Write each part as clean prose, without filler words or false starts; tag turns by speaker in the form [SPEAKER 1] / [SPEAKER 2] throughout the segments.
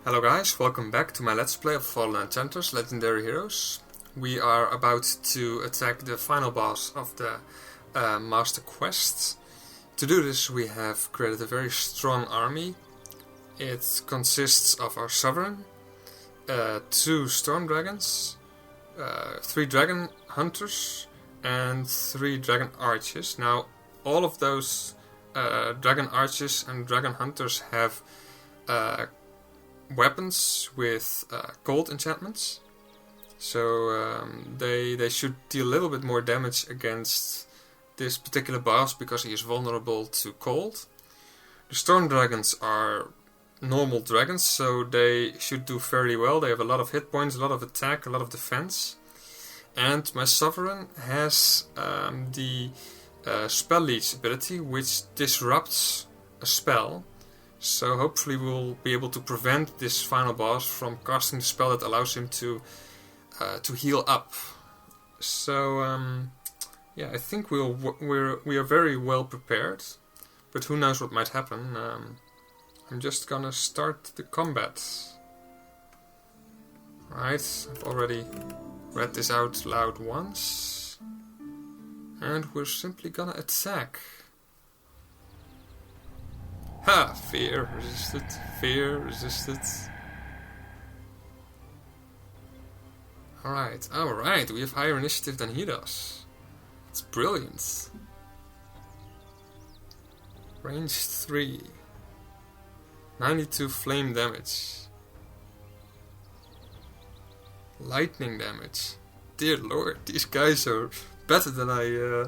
[SPEAKER 1] Hello guys, welcome back to my Let's Play of Fallen Enchanters Legendary Heroes. We are about to attack the final boss of the Master Quest. To do this we have created a very strong army. It consists of our Sovereign, 2 Storm Dragons, 3 Dragon Hunters and 3 Dragon Archers. Now all of those Dragon Archers and Dragon Hunters have weapons with gold enchantments, so they should deal a little bit more damage against this particular boss because he is vulnerable to cold. The Storm Dragons are normal dragons, so they should do fairly well. They have a lot of hit points, a lot of attack, a lot of defense. And my Sovereign has the Spell Leech ability, which disrupts a spell. So hopefully we'll be able to prevent this final boss from casting the spell that allows him to heal up. So yeah, I think we are very well prepared, but who knows what might happen. I'm just gonna start the combat. Right, I've already read this out loud once, and we're simply gonna attack. Ha! Fear resisted. Fear resisted. Alright, we have higher initiative than he does. It's brilliant. Range 3. 92 flame damage. Lightning damage. Dear lord, these guys are better than I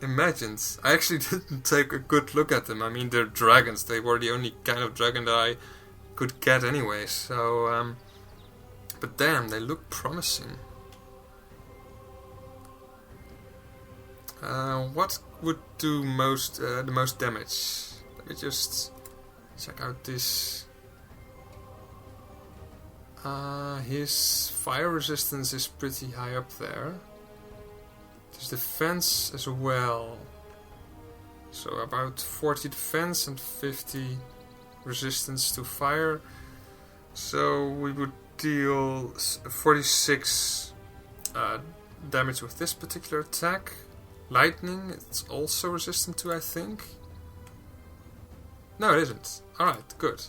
[SPEAKER 1] imagined. I actually didn't take a good look at them. I mean, they're dragons. They were the only kind of dragon that I could get anyway. So, but damn, they look promising. What would do the most damage? Let me just check out this. His fire resistance is pretty high up there. His defense as well. So about 40 defense and 50 resistance to fire. So we would deal 46 damage with this particular attack. Lightning, it's also resistant to, I think. No, it isn't. Alright, good.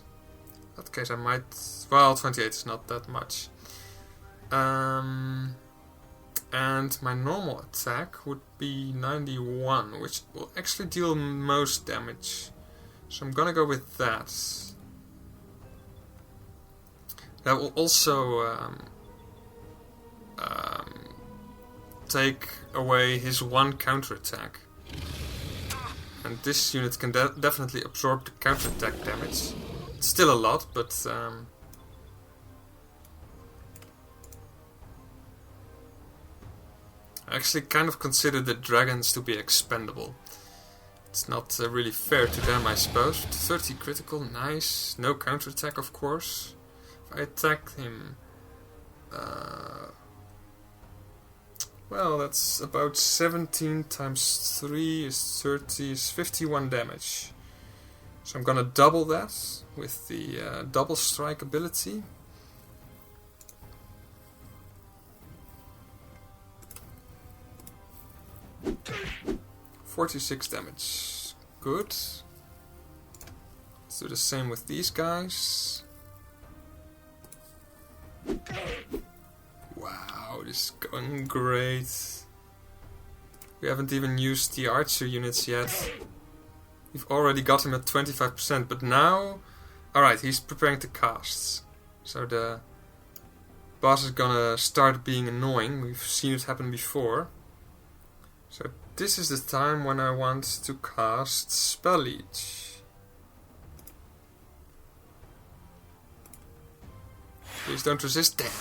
[SPEAKER 1] In that case I might... Well, 28 is not that much. And my normal attack would be 91, which will actually deal most damage. So I'm gonna go with that. That will also take away his 1 counterattack. And this unit can definitely absorb the counterattack damage. It's still a lot, but... I actually kind of consider the dragons to be expendable. It's not really fair to them, I suppose. 30 critical, nice. No counterattack, of course. If I attack him... well, that's about 17 times 3 is 30, is 51 damage. So I'm gonna double that with the double strike ability. $46 damage. Good. Let's do the same with these guys. Wow, this is going great. We haven't even used the archer units yet. We've already got him at 25%, but now... Alright, he's preparing to cast. So the boss is gonna start being annoying. We've seen it happen before. So this is the time when I want to cast Spell Leech. Please don't resist. Damn,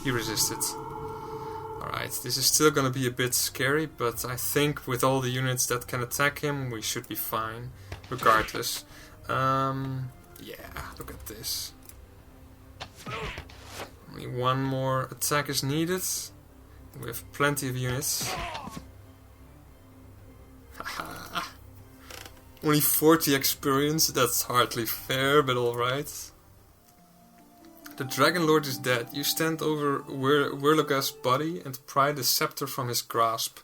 [SPEAKER 1] he resisted. Alright, this is still gonna be a bit scary, but I think with all the units that can attack him, we should be fine, regardless. Yeah, look at this. Only 1 more attack is needed. We have plenty of units. Only 40 experience, that's hardly fair, but alright. The Dragon Lord is dead. You stand over Waerloga's body and pry the scepter from his grasp.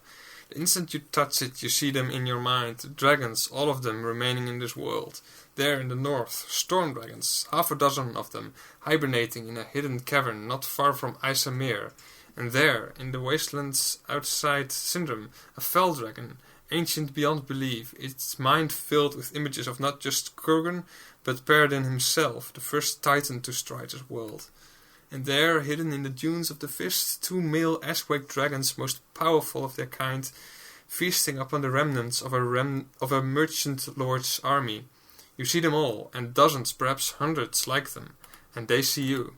[SPEAKER 1] The instant you touch it, you see them in your mind. The dragons, all of them remaining in this world. There in the north, storm dragons, 6 of them, hibernating in a hidden cavern not far from Isamir. And there, in the wastelands outside Syndrome, a fell dragon, ancient beyond belief, its mind filled with images of not just Kurgan, but Paradin himself, the first titan to strike this world. And there, hidden in the dunes of the Fist, 2 male ash-wake dragons, most powerful of their kind, feasting upon the remnants of a merchant lord's army. You see them all, and dozens, perhaps hundreds like them, and they see you.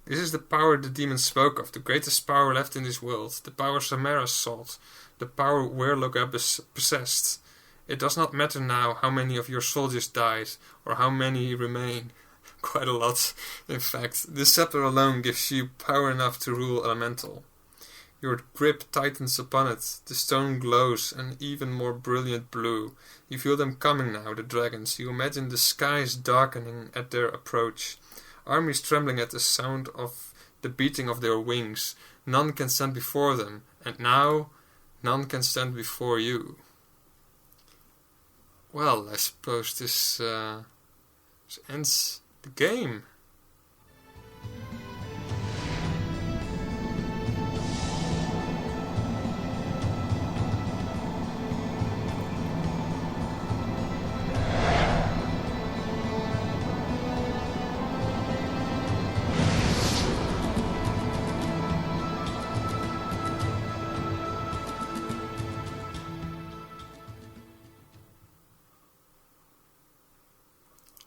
[SPEAKER 1] This is the power the demons spoke of, the greatest power left in this world, the power Samara sought, the power Waerloga possessed. It does not matter now how many of your soldiers died, or how many remain. Quite a lot, in fact. This scepter alone gives you power enough to rule Elemental. Your grip tightens upon it, the stone glows an even more brilliant blue. You feel them coming now, the dragons. You imagine the skies darkening at their approach. Armies trembling at the sound of the beating of their wings. None can stand before them, and now none can stand before you. Well, I suppose this ends the game.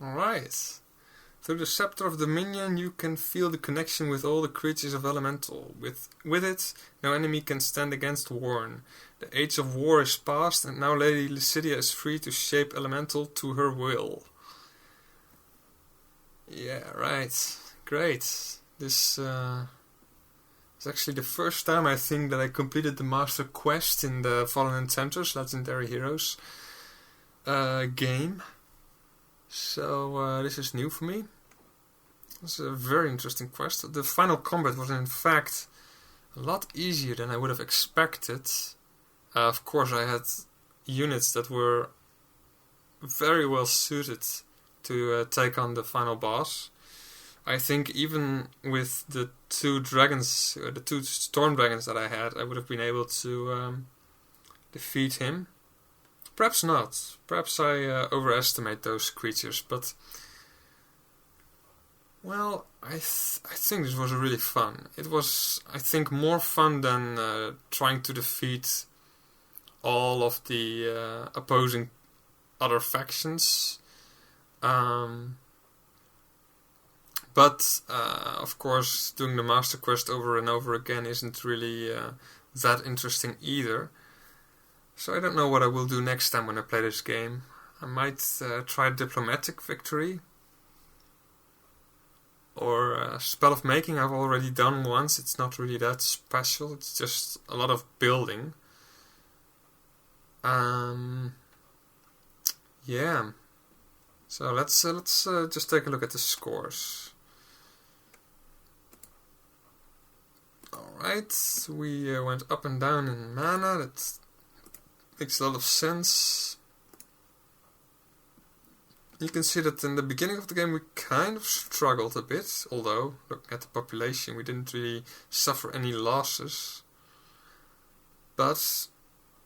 [SPEAKER 1] Alright. Through the Scepter of Dominion you can feel the connection with all the creatures of Elemental. With it, no enemy can stand against Warren. The age of war is past, and now Lady Lucidia is free to shape Elemental to her will. Yeah, right. Great. This is actually the first time I think that I completed the Master Quest in the Fallen Enchanters, Legendary Heroes game. So this is new for me. It's a very interesting quest. The final combat was in fact a lot easier than I would have expected. Of course I had units that were very well suited to take on the final boss. I think even with the 2 dragons, the 2 storm dragons that I had, I would have been able to defeat him. Perhaps not. Perhaps I overestimate those creatures, but well, I think this was really fun. It was, I think, more fun than trying to defeat all of the opposing other factions. But of course, doing the Master Quest over and over again isn't really that interesting either. So I don't know what I will do next time when I play this game. I might try Diplomatic Victory. Or Spell of Making I've already done once. It's not really that special. It's just a lot of building. Yeah. So let's just take a look at the scores. Alright, we went up and down in mana. That makes a lot of sense. You can see that in the beginning of the game we kind of struggled a bit, although, looking at the population, we didn't really suffer any losses. But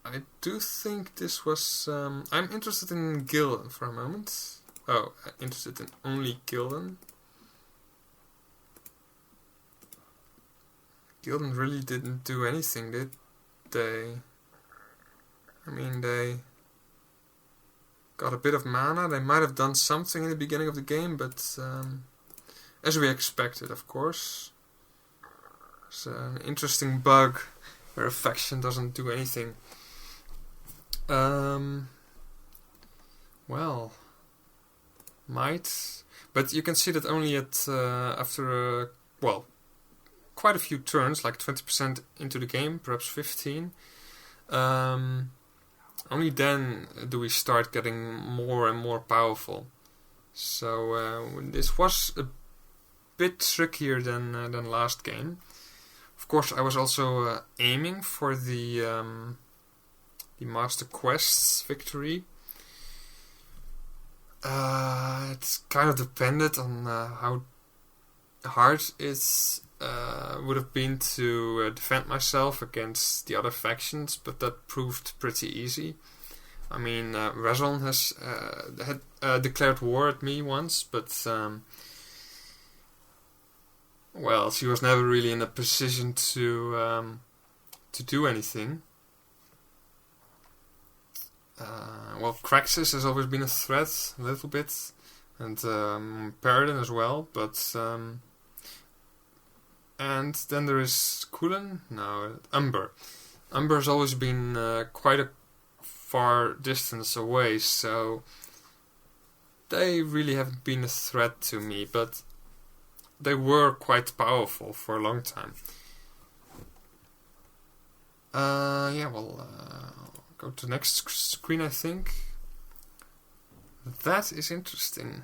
[SPEAKER 1] I do think this was... I'm interested in Gildan for a moment. Oh, interested in only Gildan. Gildan really didn't do anything, did they? I mean, they got a bit of mana. They might have done something in the beginning of the game, but as we expected, of course. It's an interesting bug where a faction doesn't do anything. Well, might, but you can see that only at after quite a few turns, like 20% into the game, perhaps 15. Only then do we start getting more and more powerful. So this was bit trickier than last game. Of course, I was also aiming for the Master Quest's victory. It's kind of depended on how hard it would have been to defend myself against the other factions, but that proved pretty easy. I mean, Rezon had declared war at me once, but well, she was never really in a position to do anything. Well, Kraxis has always been a threat, a little bit, and Paradin as well, but and then there is Kulen, no, Umber. Umber has always been quite a far distance away, so they really haven't been a threat to me, but they were quite powerful for a long time. Yeah, well, go to the next screen, I think. That is interesting.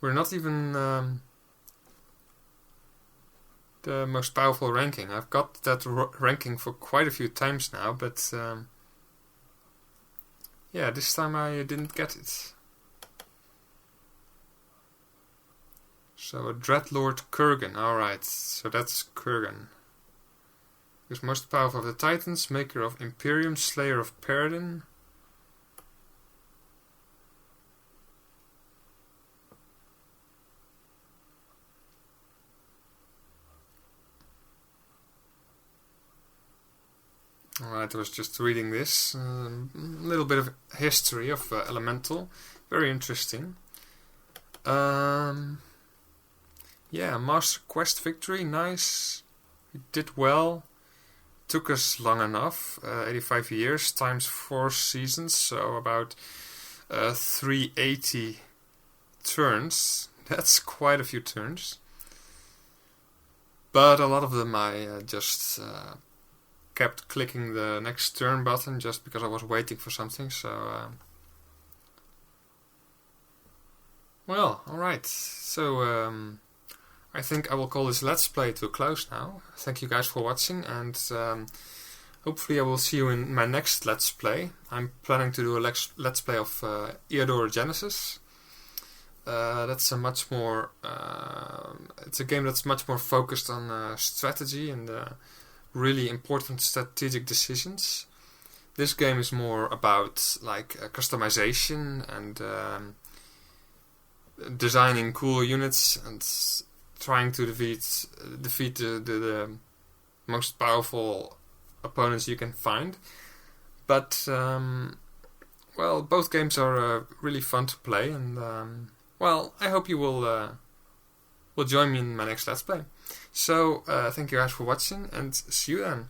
[SPEAKER 1] We're not even the most powerful ranking. I've got that ranking for quite a few times now, but yeah, this time I didn't get it. So, Dreadlord Kurgan. Alright, so that's Kurgan. He's most powerful of the Titans, maker of Imperium, slayer of Paradin. Alright, I was just reading this. A little bit of history of Elemental. Very interesting. Yeah, Master Quest victory, nice. We did well. Took us long enough, 85 years times 4 seasons, so about 380 turns. That's quite a few turns. But a lot of them I just kept clicking the next turn button just because I was waiting for something, so... well, alright. So, I think I will call this Let's Play to a close now. Thank you guys for watching, and hopefully I will see you in my next Let's Play. I'm planning to do a Let's Play of Eodor Genesis. That's a much more... it's a game that's much more focused on strategy and really important strategic decisions. This game is more about like customization and designing cool units and trying to defeat the most powerful opponents you can find. But well, both games are really fun to play, and well, I hope you will join me in my next Let's Play. So thank you guys for watching, and see you then.